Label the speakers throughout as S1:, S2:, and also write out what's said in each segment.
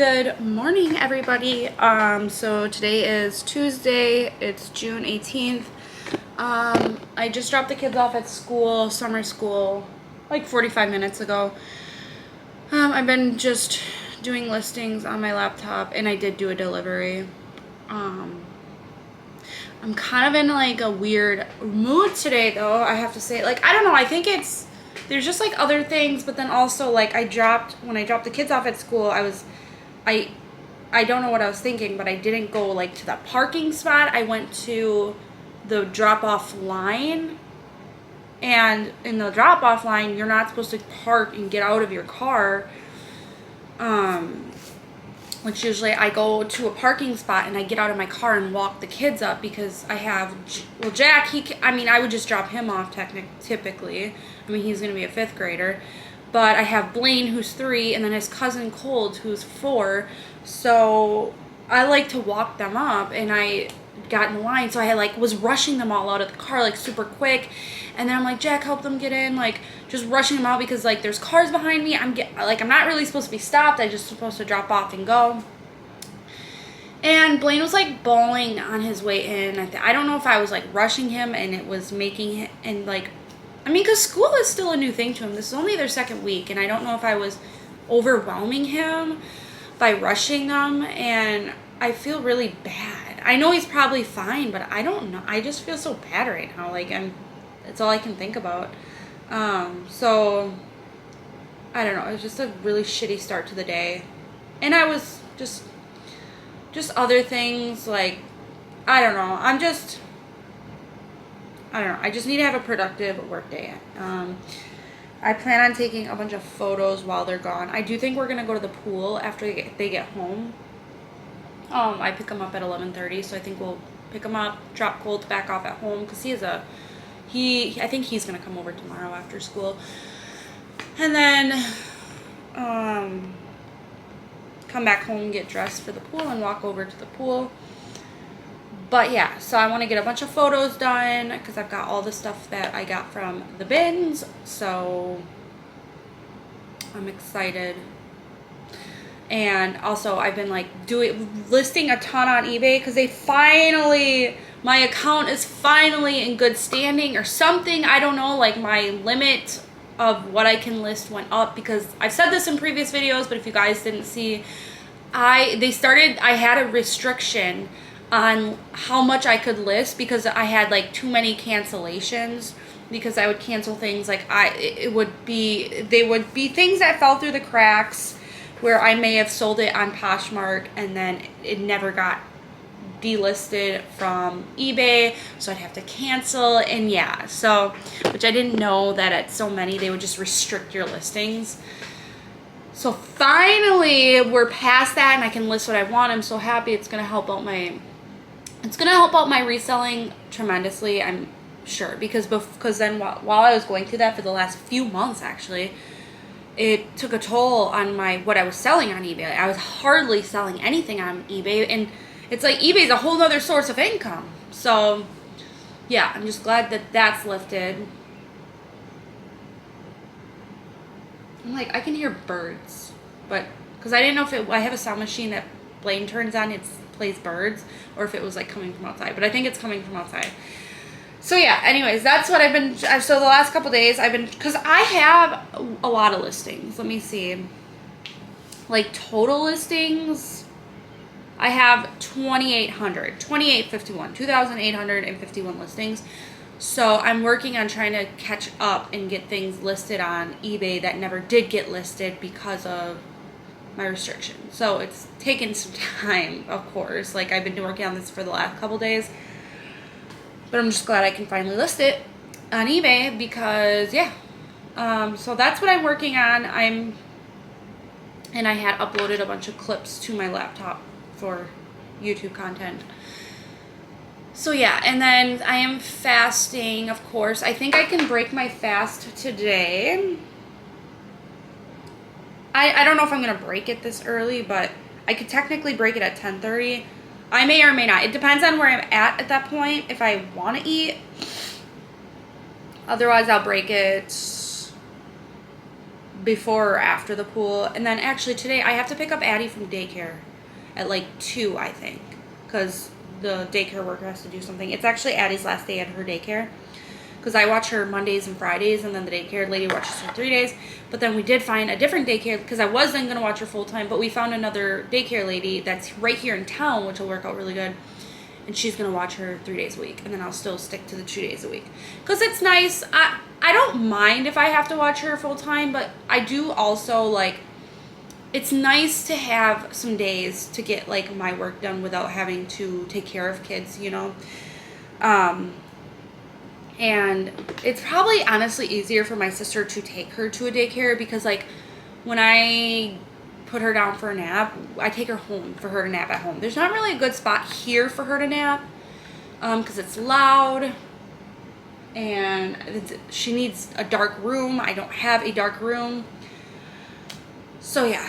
S1: Good morning, everybody. So today is Tuesday. It's June 18th. I just dropped the kids off at school, summer school, like 45 minutes ago. I've been just doing listings on my laptop, and I did do a delivery. I'm kind of in like a weird mood today, though, I have to say. Like, I don't know, I think there's just like other things, but then also like when I dropped the kids off at school, I don't know what I was thinking, but I didn't go like to the parking spot. I went to the drop-off line, and in the drop-off line, you're not supposed to park and get out of your car. Which usually I go to a parking spot and I get out of my car and walk the kids up because I have, well, Jack, I would just drop him off typically. I mean, he's going to be a 5th grader. But I have Blaine, who's 3, and then his cousin Cold, who's 4. So I like to walk them up, and I got in line. So I was rushing them all out of the car, like, super quick. And then I'm like, Jack, help them get in. Like, just rushing them out because, like, there's cars behind me. I'm not really supposed to be stopped. I'm just supposed to drop off and go. And Blaine was, like, bawling on his way in. I don't know if I was, like, rushing him and it was making him, and, like, I mean, because school is still a new thing to him. This is only their 2nd week, and I don't know if I was overwhelming him by rushing them, and I feel really bad. I know he's probably fine, but I don't know. I just feel so bad right now. Like, that's all I can think about. So, I don't know. It was just a really shitty start to the day. And I was just other things, like, I don't know. I don't know. I just need to have a productive work day. I plan on taking a bunch of photos while they're gone. I do think we're going to go to the pool after they get home. I pick them up at 11:30, so I think we'll pick them up, drop Colt back off at home, because I think he's going to come over tomorrow after school. And then come back home, get dressed for the pool, and walk over to the pool. But yeah, so I want to get a bunch of photos done because I've got all the stuff that I got from the bins. So I'm excited. And also I've been like listing a ton on eBay because my account is finally in good standing or something. I don't know, like my limit of what I can list went up because I've said this in previous videos, but if you guys didn't see, I had a restriction on how much I could list because I had like too many cancellations because I would cancel things like they would be things that fell through the cracks where I may have sold it on Poshmark and then it never got delisted from eBay, so I'd have to cancel. And yeah, so, which I didn't know that at so many they would just restrict your listings. So finally we're past that and I can list what I want. I'm so happy. It's gonna help out my reselling tremendously, I'm sure, because then while I was going through that for the last few months, actually, it took a toll on what I was selling on eBay. I was hardly selling anything on eBay, and it's like eBay's a whole other source of income. So yeah, I'm just glad that that's lifted. I'm like, I can hear birds, but because I didn't know if I have a sound machine that Blaine turns on, it plays birds, or if it was like coming from outside, but I think it's coming from outside. So yeah, anyways, that's what so the last couple days because I have a lot of listings. Let me see, like total listings, I have 2,851 listings. So I'm working on trying to catch up and get things listed on eBay that never did get listed because of my restriction. So it's taken some time, of course. Like, I've been working on this for the last couple days, but I'm just glad I can finally list it on eBay because yeah. So that's what I'm working on. And I had uploaded a bunch of clips to my laptop for YouTube content. So yeah, and then I am fasting, of course. I think I can break my fast today. I don't know if I'm going to break it this early, but I could technically break it at 10:30. I may or may not. It depends on where I'm at that point, if I want to eat. Otherwise, I'll break it before or after the pool. And then actually today I have to pick up Addie from daycare at like 2, I think, because the daycare worker has to do something. It's actually Addie's last day at her daycare, because I watch her Mondays and Fridays, and then the daycare lady watches her 3 days. But then we did find a different daycare, because I wasn't going to watch her full time, but we found another daycare lady that's right here in town, which will work out really good. And she's going to watch her 3 days a week, and then I'll still stick to the 2 days a week. Because it's nice. I don't mind if I have to watch her full time, but I do also, like, it's nice to have some days to get, like, my work done without having to take care of kids, you know. And it's probably honestly easier for my sister to take her to a daycare, because, like, when I put her down for a nap, I take her home for her to nap at home. There's not really a good spot here for her to nap, because it's loud, and she needs a dark room. I don't have a dark room. So yeah,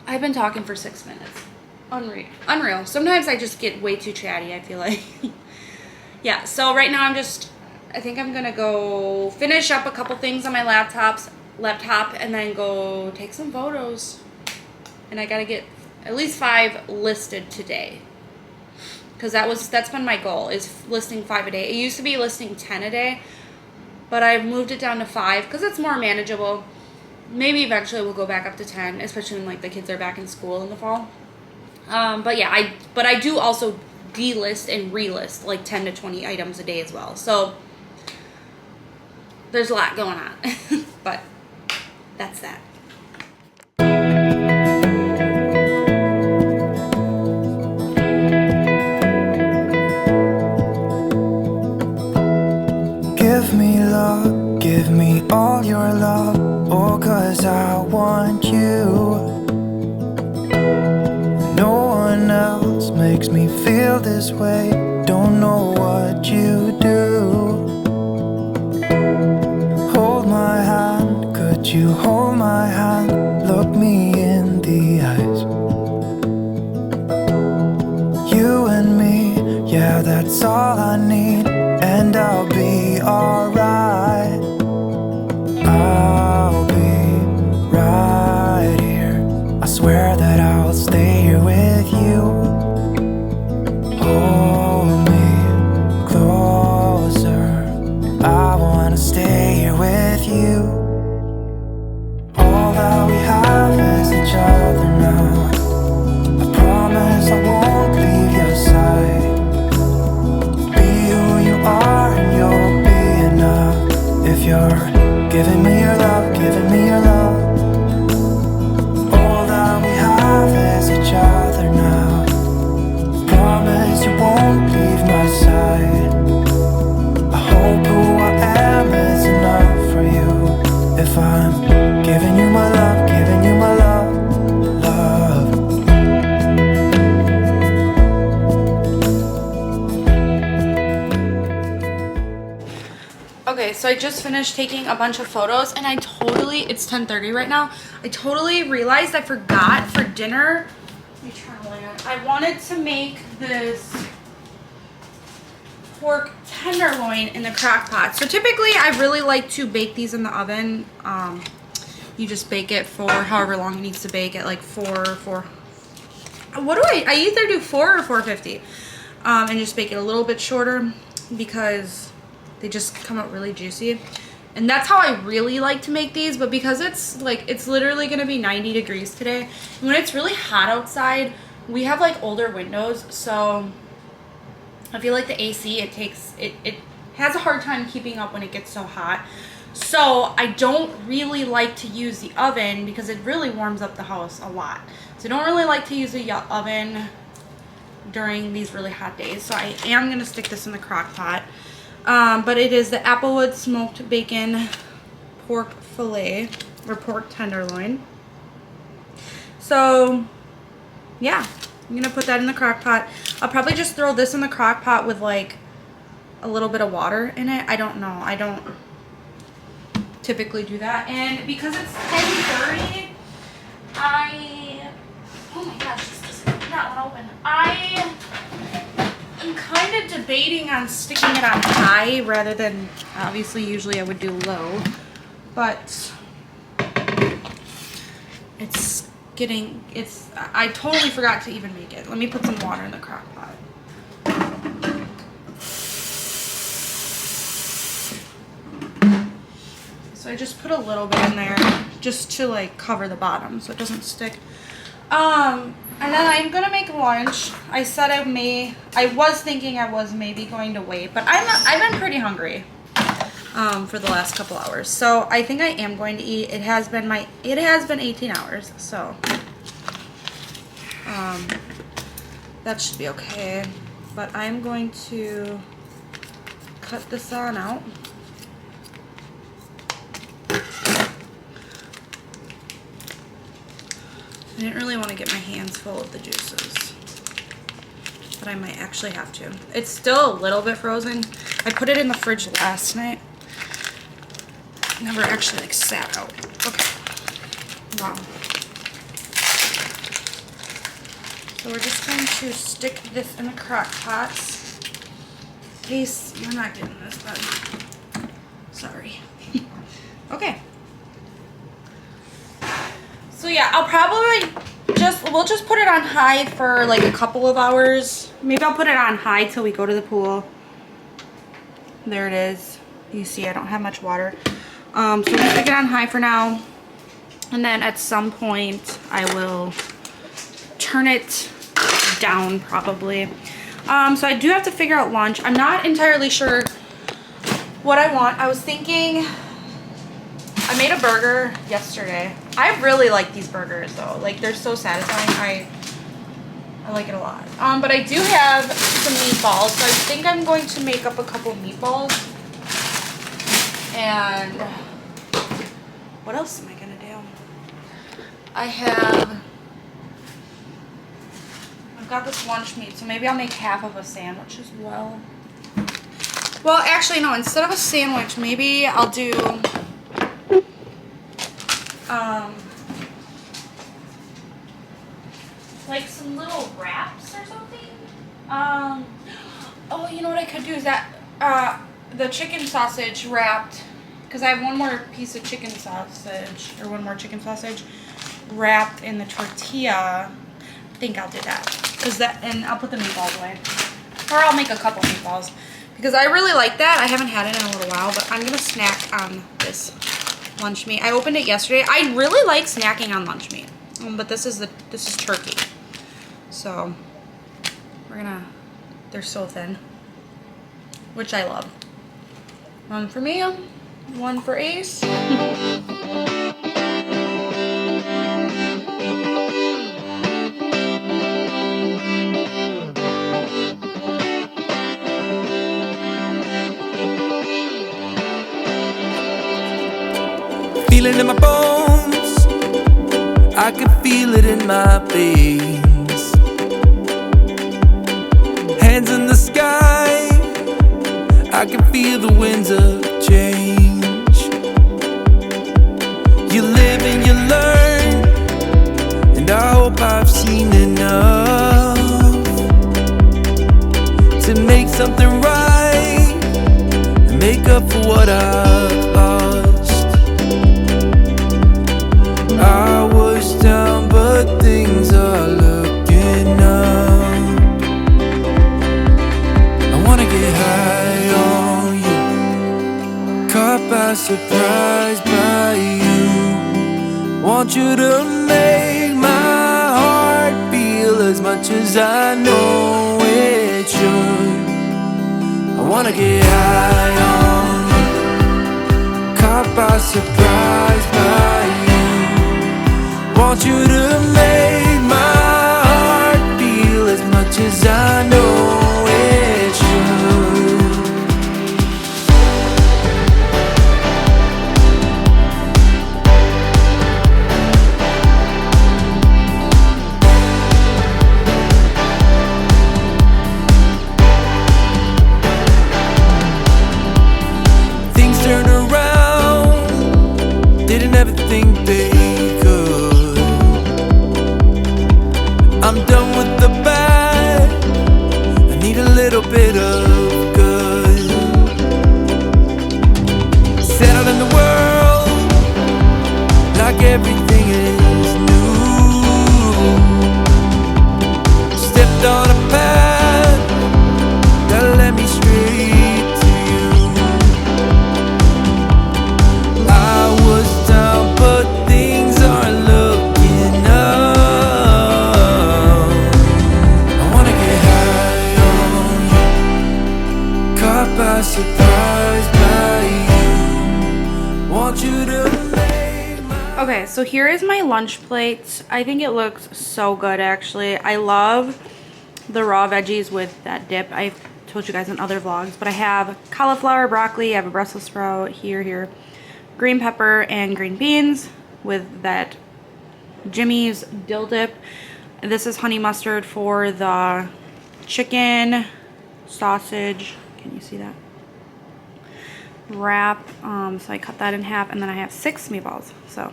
S1: I've been talking for 6 minutes. Unreal. Sometimes I just get way too chatty, I feel like. Yeah, so right now I think I'm gonna go finish up a couple things on my laptop, and then go take some photos. And I gotta get at least 5 listed today, because that's been my goal, is listing 5 a day. It used to be listing 10 a day, but I've moved it down to 5 because it's more manageable. Maybe eventually we'll go back up to 10, especially when, like, the kids are back in school in the fall. But yeah, I do also delist and relist like 10 to 20 items a day as well. So there's a lot going on. But that's that.
S2: Give me love, give me all your love, oh, 'cause I want you. No one else makes me feel this way, don't know what you do. Hold my hand, could you hold my hand, look me in the eyes. You and me, yeah, that's all I need, and I'll be alright. I'll be right here, I swear that I'll stay here with you. Hold me closer, I wanna stay here with you. All that we have is each other now, I promise I won't leave your side. Be who you are and you'll be enough, if you're giving me your love, giving me your love. All that we have is each other now, promise you won't leave my side. I hope who I am is enough for you, if I'm giving you my love, giving you my love, love.
S1: Okay, so I just finished taking a bunch of photos, and it's 10:30 right now. I totally realized I forgot for dinner. Let me turn the light on. I wanted to make this pork tenderloin in the crock pot. So typically I really like to bake these in the oven. You just bake it for however long it needs to bake at, like 4. What do I either do 4 or 450, and just bake it a little bit shorter, because they just come out really juicy. And that's how I really like to make these. But because it's literally gonna be 90 degrees today, and when it's really hot outside, we have like older windows, so I feel like the AC, it has a hard time keeping up when it gets so hot. So I don't really like to use the oven, because it really warms up the house a lot. So I don't really like to use the oven during these really hot days. So I am gonna stick this in the crock pot. But it is the Applewood smoked bacon pork fillet, or pork tenderloin. So yeah, I'm gonna put that in the crock pot. I'll probably just throw this in the crock pot with like a little bit of water in it. I don't know. I don't typically do that. And because it's 10:30, oh my gosh, this does not want to open. I'm kind of debating on sticking it on high rather than, obviously usually I would do low, but I totally forgot to even make it. Let me put some water in the crock pot. So I just put a little bit in there just to like cover the bottom so it doesn't stick. And then I'm gonna make lunch. I said I was thinking I was maybe going to wait, but I've been pretty hungry for the last couple hours. So I think I am going to eat. It has been 18 hours, so that should be okay. But I'm going to cut this on out. I didn't really want to get my hands full of the juices, but I might actually have to. It's still a little bit frozen. I put it in the fridge last night. Never actually like sat out. Okay. Wow. So we're just going to stick this in the crock pot. In case you're not getting this, but sorry. Okay. So yeah, I'll probably we'll just put it on high for like a couple of hours. Maybe I'll put it on high till we go to the pool. There it is. You see I don't have much water. So we'll stick it on high for now. And then at some point I will turn it down probably. So I do have to figure out lunch. I'm not entirely sure what I want. I was thinking, I made a burger yesterday. I really like these burgers though. Like they're so satisfying. I like it a lot. But I do have some meatballs, so I think I'm going to make up a couple meatballs. And what else am I gonna do? I've got this lunch meat, so maybe I'll make half of a sandwich as well. Well, actually no, instead of a sandwich, maybe I'll do like some little wraps or something. Oh, you know what I could do is that the chicken sausage wrapped, because I have one more piece of chicken sausage, or one more chicken sausage wrapped in the tortilla. I think I'll do that, and I'll put the meatballs away, or I'll make a couple meatballs because I really like that. I haven't had it in a little while, but I'm gonna snack on this lunch meat. I opened it yesterday. I really like snacking on lunch meat, but this is turkey, so they're so thin, which I love. One for me, one for Ace.
S2: Feeling in my bones, I can feel it in my veins. Hands in the sky, I can feel the winds of change. You live and you learn, and I hope I've seen enough to make something right and make up for what I've lost. I was down, but things are looking up. I wanna get high on you, caught by surprise by you. Want you to make my heart feel as much as I know it should. I wanna get high on you, caught by surprise by you. Want you to make my heart feel as much as I know it should. Things turn around, didn't ever think they could.
S1: so here is my lunch plate. I think it looks so good, actually. I love the raw veggies with that dip. I've told you guys in other vlogs, but I have cauliflower, broccoli, I have a Brussels sprout, here, green pepper, and green beans with that Jimmy's dill dip. And this is honey mustard for the chicken, sausage, can you see that? Wrap, so I cut that in half, and then I have 6 meatballs. So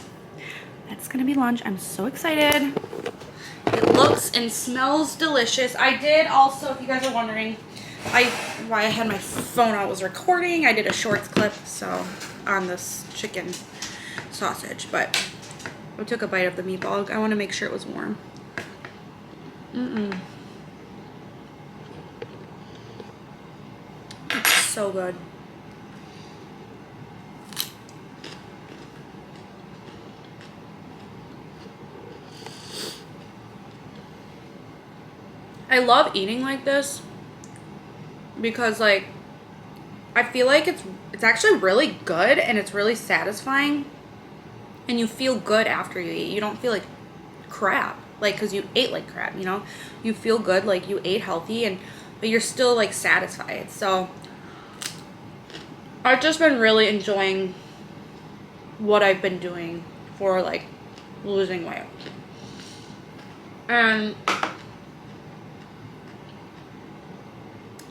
S1: that's gonna be lunch. I'm so excited. It looks and smells delicious. I did also, if you guys are wondering, why I had my phone out was recording. I did a shorts clip so on this chicken sausage, but I took a bite of the meatball. I want to make sure it was warm. It's so good. I love eating like this because, like, I feel like it's actually really good and it's really satisfying, and you feel good after you eat. You don't feel like crap, like, because you ate like crap, you know? You feel good, like you ate healthy, but you're still like satisfied. So I've just been really enjoying what I've been doing for like losing weight. And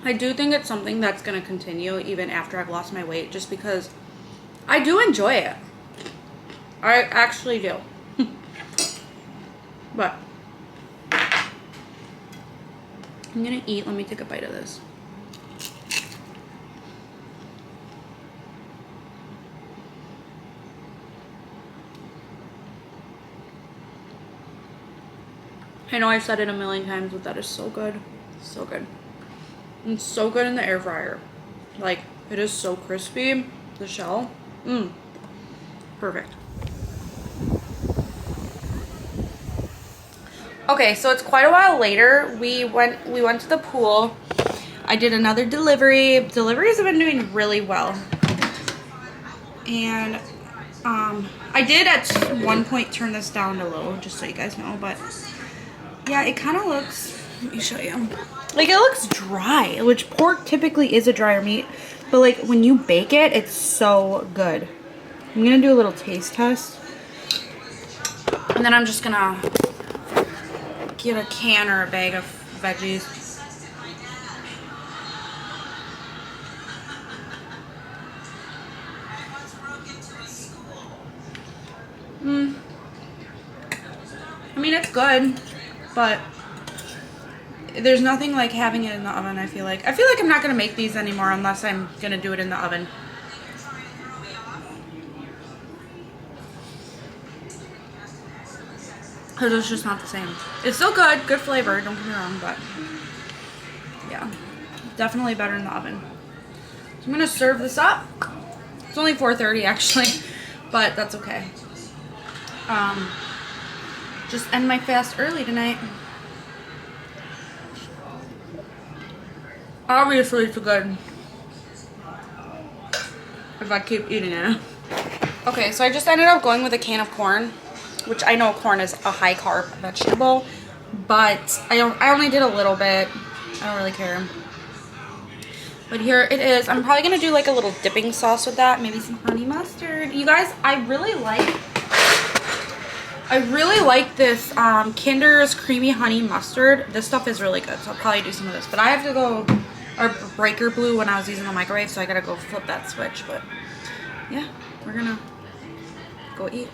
S1: I do think it's something that's going to continue even after I've lost my weight, just because I do enjoy it. I actually do. But I'm going to eat. Let me take a bite of this. I know I've said it a million times, but that is so good. So good. It's so good in the air fryer. Like, it is so crispy, the shell. Perfect. Okay, so it's quite a while later. We went to the pool. I did another delivery. Deliveries have been doing really well. And I did at one point turn this down a little, just so you guys know, but yeah, it kind of looks, let me show you. Like, it looks dry, which pork typically is a drier meat, but like when you bake it, it's so good. I'm gonna do a little taste test, and then I'm just gonna get a can or a bag of veggies. I mean, it's good, but there's nothing like having it in the oven. I feel like I'm not gonna make these anymore unless I'm gonna do it in the oven. Because it's just not the same. It's still good flavor, don't get me wrong, but yeah, definitely better in the oven. So I'm gonna serve this up. It's only 4:30 actually, but that's okay. Just end my fast early tonight. Obviously it's good if I keep eating it. Okay, so I just ended up going with a can of corn, which I know corn is a high carb vegetable, but I only did a little bit. I don't really care. But here it is. I'm probably gonna do like a little dipping sauce with that, maybe some honey mustard. You guys, I really like this Kinder's creamy honey mustard. This stuff is really good, so I'll probably do some of this. But I have to go, our breaker blew when I was using the microwave, so I gotta go flip that switch. But yeah, we're gonna go eat.